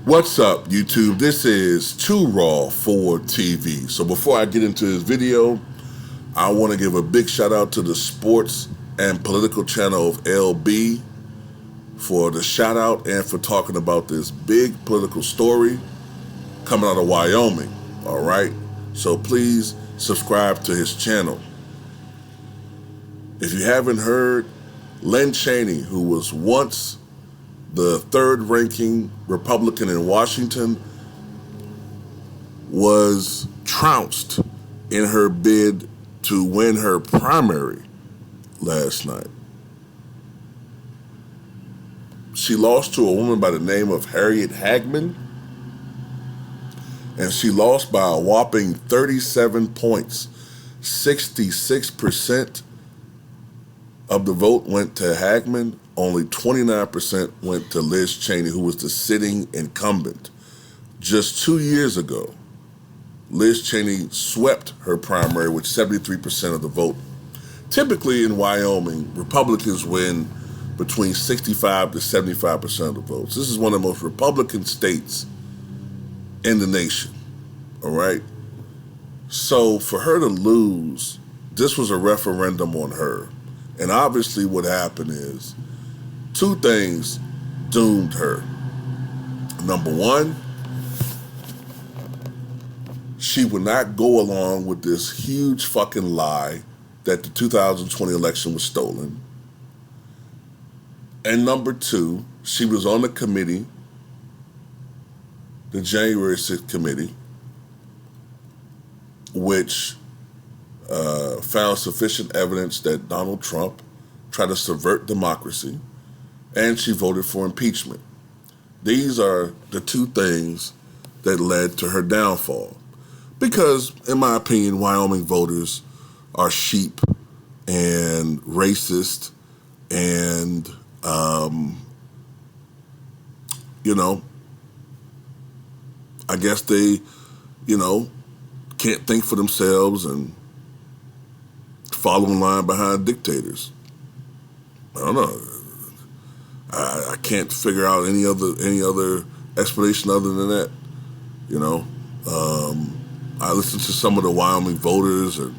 What's up, YouTube? This is Too Raw for TV. So before I get into this video, I want to give a big shout out to the sports and political channel of LB for the shout out and for talking about this big political story coming out of Wyoming. All right. So please subscribe to his channel. If you haven't heard, Cheney, who was once the third-ranking Republican in Washington, was trounced in her bid to win her primary last night. She lost to a woman by the name of Harriet Hagman, and she lost by a whopping 37 points. 66% of the vote went to Hagman. Only 29% went to Liz Cheney, who was the sitting incumbent. Just 2 years ago, Liz Cheney swept her primary with 73% of the vote. Typically in Wyoming, Republicans win between 65 to 75% of the votes. This is one of the most Republican states in the nation, all right? So for her to lose, this was a referendum on her. And obviously what happened is, two things doomed her. Number one, she would not go along with this huge fucking lie that the 2020 election was stolen. And number two, she was on the committee, the January 6th committee, which found sufficient evidence that Donald Trump tried to subvert democracy, and she voted for impeachment. These are the two things that led to her downfall. Because, in my opinion, Wyoming voters are sheep and racist and, I guess they, can't think for themselves and follow in line behind dictators. I don't know. I can't figure out any other explanation other than that. I listened to some of the Wyoming voters, and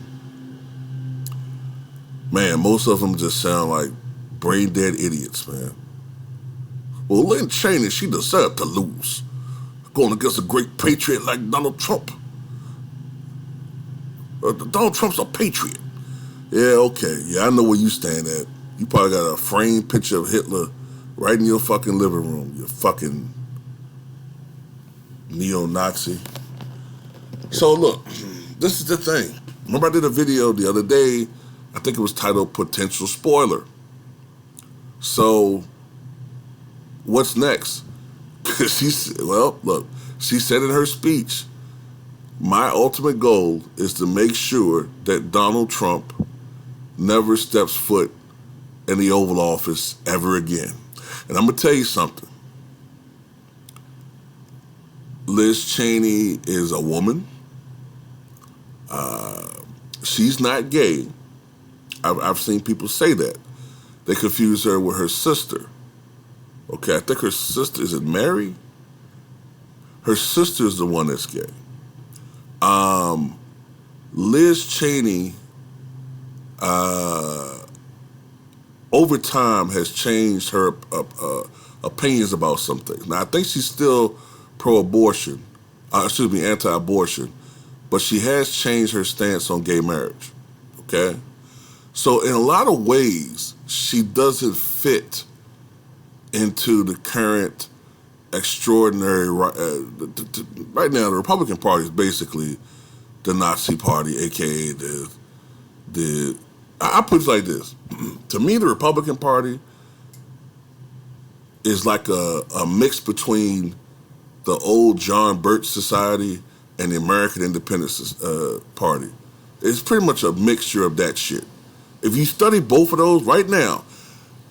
man, most of them just sound like brain dead idiots, man. Well, Lynn Cheney, she deserved to lose, going against a great patriot like Donald Trump. Donald Trump's a patriot. Yeah, okay. Yeah, I know where you stand at. You probably got a framed picture of Hitler right in your fucking living room, you fucking neo-Nazi. So look, this is the thing. Remember I did a video the other day, I think it was titled Potential Spoiler. So, what's next? She said in her speech, my ultimate goal is to make sure that Donald Trump never steps foot in the Oval Office ever again. And I'm going to tell you something. Liz Cheney is a woman. She's not gay. I've seen people say that. They confuse her with her sister. Okay, I think her sister, is it Mary? Her sister is the one that's gay. Liz Cheney, over time, has changed her opinions about some things. Now, I think she's still pro-abortion, anti-abortion, but she has changed her stance on gay marriage, okay? So in a lot of ways, she doesn't fit into the current extraordinary, right now, the Republican Party is basically the Nazi Party, aka I put it like this. To me, the Republican Party is like a mix between the old John Birch Society and the American Independence Party. It's pretty much a mixture of that shit. If you study both of those right now,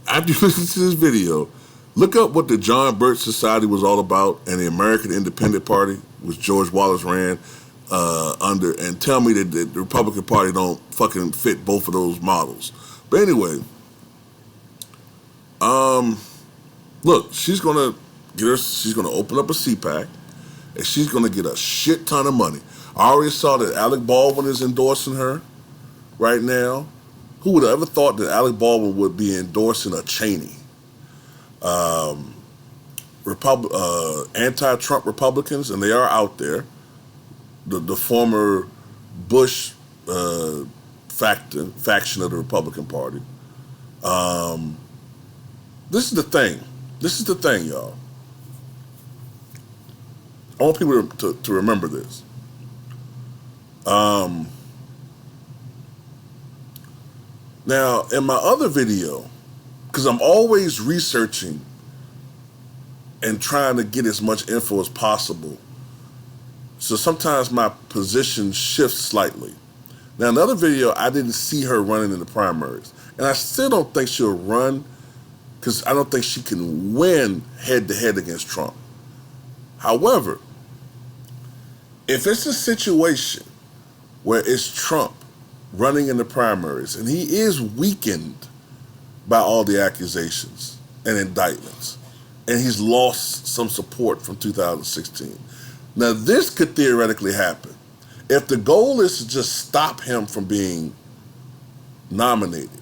after you listen to this video, look up what the John Birch Society was all about and the American Independent Party, which George Wallace ran under, and tell me that the Republican Party don't fucking fit both of those models. But anyway, look, she's gonna She's going to open up a CPAC, and she's going to get a shit ton of money. I already saw that Alec Baldwin is endorsing her right now. Who would have ever thought that Alec Baldwin would be endorsing a Cheney? Anti-Trump Republicans, and they are out there. The former Bush faction of the Republican Party. This is the thing. This is the thing, y'all. I want people to remember this. Now, in my other video, because I'm always researching and trying to get as much info as possible, so sometimes my position shifts slightly. Now, in the other video, I didn't see her running in the primaries. And I still don't think she'll run because I don't think she can win head-to-head against Trump. However, if it's a situation where it's Trump running in the primaries and he is weakened by all the accusations and indictments, and he's lost some support from 2016. Now, this could theoretically happen. If the goal is to just stop him from being nominated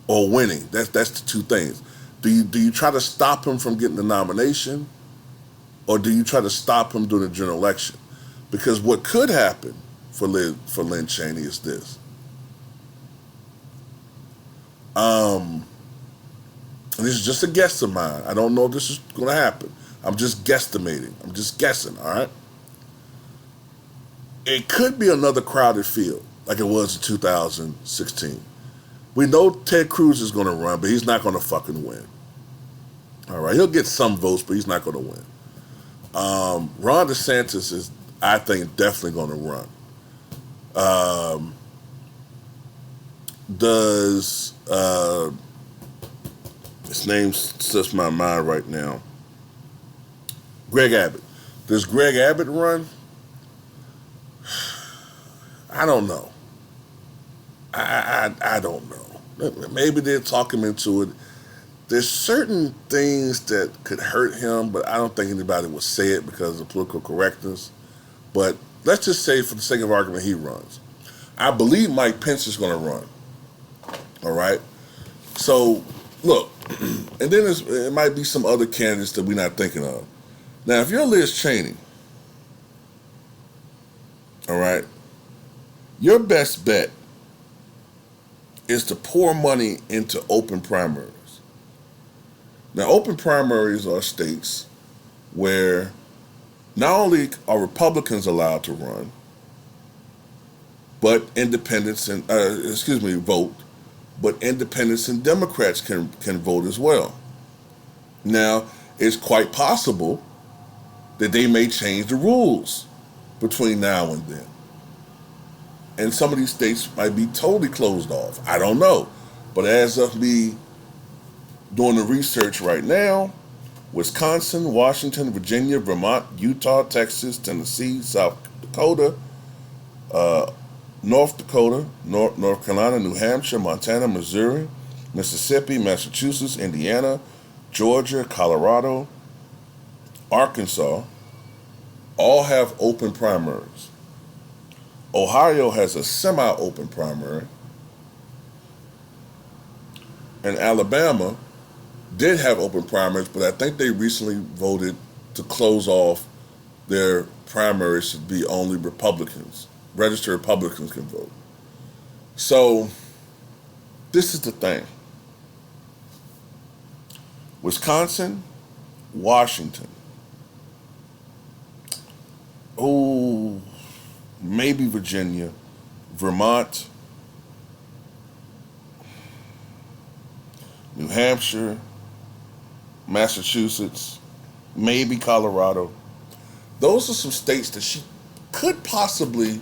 or winning, that's the two things. Do you try to stop him from getting the nomination, or do you try to stop him during the general election? Because what could happen for Lynn Cheney is this. And this is just a guess of mine. I don't know if this is going to happen. I'm just guesstimating. I'm just guessing, all right? It could be another crowded field like it was in 2016. We know Ted Cruz is going to run, but he's not going to fucking win. All right? He'll get some votes, but he's not going to win. Ron DeSantis is, I think, definitely going to run. His name slips my mind right now. Greg Abbott. Does Greg Abbott run? I don't know. I don't know. Maybe they'll talk him into it. There's certain things that could hurt him, but I don't think anybody will say it because of political correctness. But let's just say, for the sake of argument, he runs. I believe Mike Pence is going to run. All right? So, look, and then it might be some other candidates that we're not thinking of. Now, if you're Liz Cheney, all right, your best bet is to pour money into open primaries. Now, open primaries are states where not only are Republicans allowed to run, but independents and vote, but independents and Democrats can vote as well. Now, it's quite possible that they may change the rules between now and then. And some of these states might be totally closed off. I don't know. But as of me doing the research right now, Wisconsin, Washington, Virginia, Vermont, Utah, Texas, Tennessee, South Dakota, North Dakota, North Carolina, New Hampshire, Montana, Missouri, Mississippi, Massachusetts, Indiana, Georgia, Colorado, Arkansas, all have open primaries. Ohio has a semi-open primary, and Alabama did have open primaries, but I think they recently voted to close off their primaries to be only Republicans. Registered Republicans can vote. So, this is the thing. Wisconsin, Washington. Oh, maybe Virginia, Vermont, New Hampshire, Massachusetts, maybe Colorado. Those are some states that she could possibly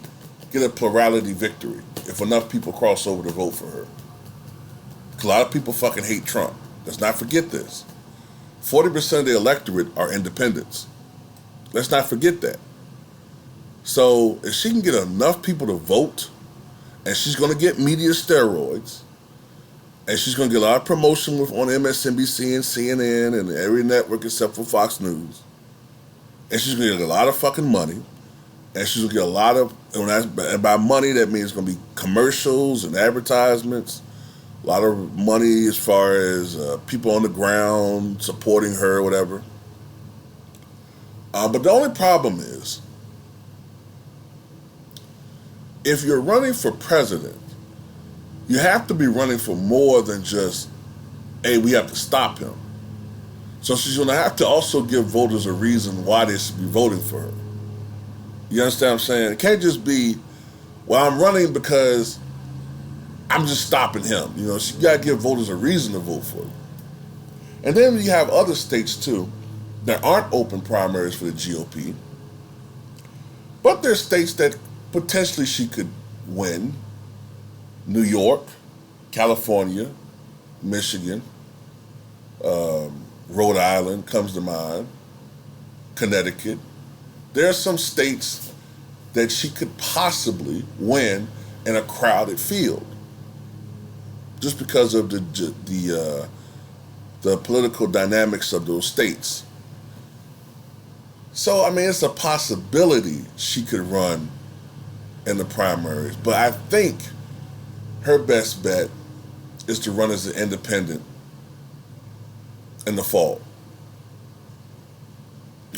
get a plurality victory if enough people cross over to vote for her. A lot of people fucking hate Trump. Let's not forget this. 40% of the electorate are independents. Let's not forget that. So if she can get enough people to vote, and she's going to get media steroids, And she's going to get a lot of promotion on MSNBC and CNN and every network except for Fox News. And she's going to get a lot of fucking money. And she's going to get a lot of, and by money, that means it's going to be commercials and advertisements. A lot of money as far as people on the ground supporting her, whatever. But the only problem is, if you're running for president, you have to be running for more than just, hey, we have to stop him. So she's going to have to also give voters a reason why they should be voting for her. You understand what I'm saying? It can't just be, well, I'm running because I'm just stopping him. You know, she got to give voters a reason to vote for her. And then you have other states, too, that aren't open primaries for the GOP. But there's states that potentially she could win. New York, California, Michigan, Rhode Island comes to mind, Connecticut. There are some states that she could possibly win in a crowded field, just because of the political dynamics of those states. So I mean, it's a possibility she could run in the primaries, but I think her best bet is to run as an independent in the fall.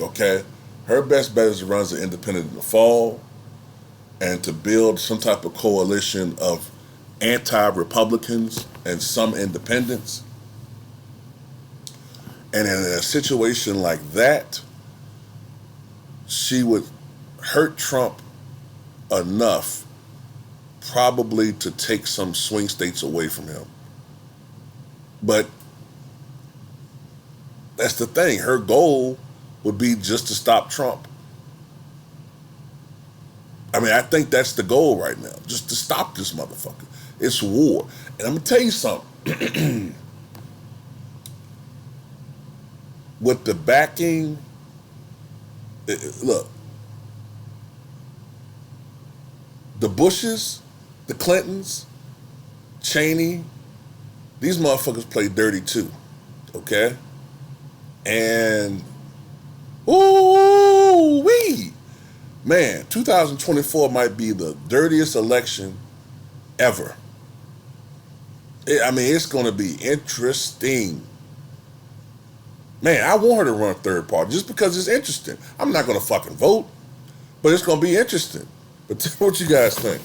Okay? Her best bet is to run as an independent in the fall and to build some type of coalition of anti-Republicans and some independents. And in a situation like that, she would hurt Trump enough probably to take some swing states away from him. But that's the thing. Her goal would be just to stop Trump. I mean, I think that's the goal right now, just to stop this motherfucker. It's war. And I'm going to tell you something. With the backing, look, the Bushes, the Clintons, Cheney, these motherfuckers play dirty too, okay? And, ooh-wee, man, 2024 might be the dirtiest election ever. I mean, it's going to be interesting. Man, I want her to run a third party just because it's interesting. I'm not going to fucking vote, but it's going to be interesting. But tell me what you guys think.